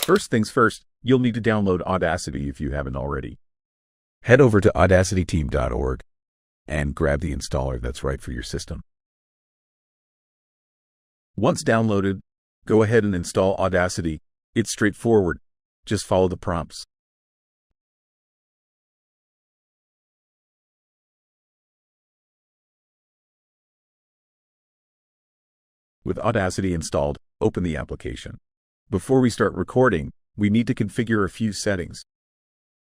First things first, you'll need to download Audacity if you haven't already. Head over to audacityteam.org and grab the installer that's right for your system. Once downloaded, go ahead and install Audacity. It's straightforward. Just follow the prompts. With Audacity installed, open the application. Before we start recording, we need to configure a few settings.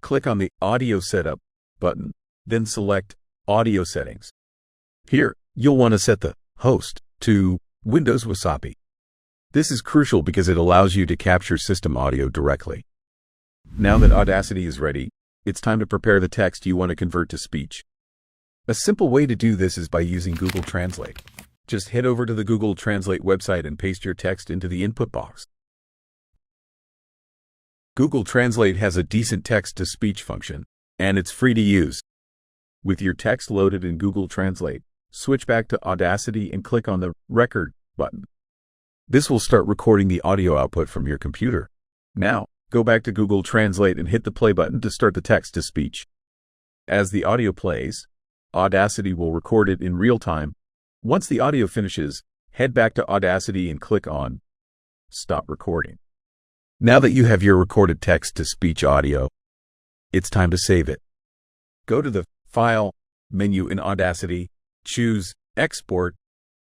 Click on the Audio Setup button, then select Audio Settings. Here, you'll want to set the host to Windows Wasabi. This is crucial because it allows you to capture system audio directly. Now that Audacity is ready, it's time to prepare the text you want to convert to speech. A simple way to do this is by using Google Translate. Just head over to the Google Translate website and paste your text into the input box. Google Translate has a decent text-to-speech function, and it's free to use. With your text loaded in Google Translate, switch back to Audacity and click on the Record button. This will start recording the audio output from your computer. Now, go back to Google Translate and hit the play button to start the text-to-speech. As the audio plays, Audacity will record it in real time. Once the audio finishes, head back to Audacity and click on Stop Recording. Now that you have your recorded text-to-speech audio, it's time to save it. Go to the File menu in Audacity, choose Export,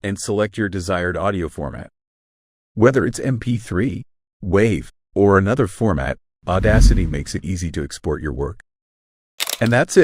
and select your desired audio format. Whether it's MP3, WAV, or another format, Audacity makes it easy to export your work. And that's it.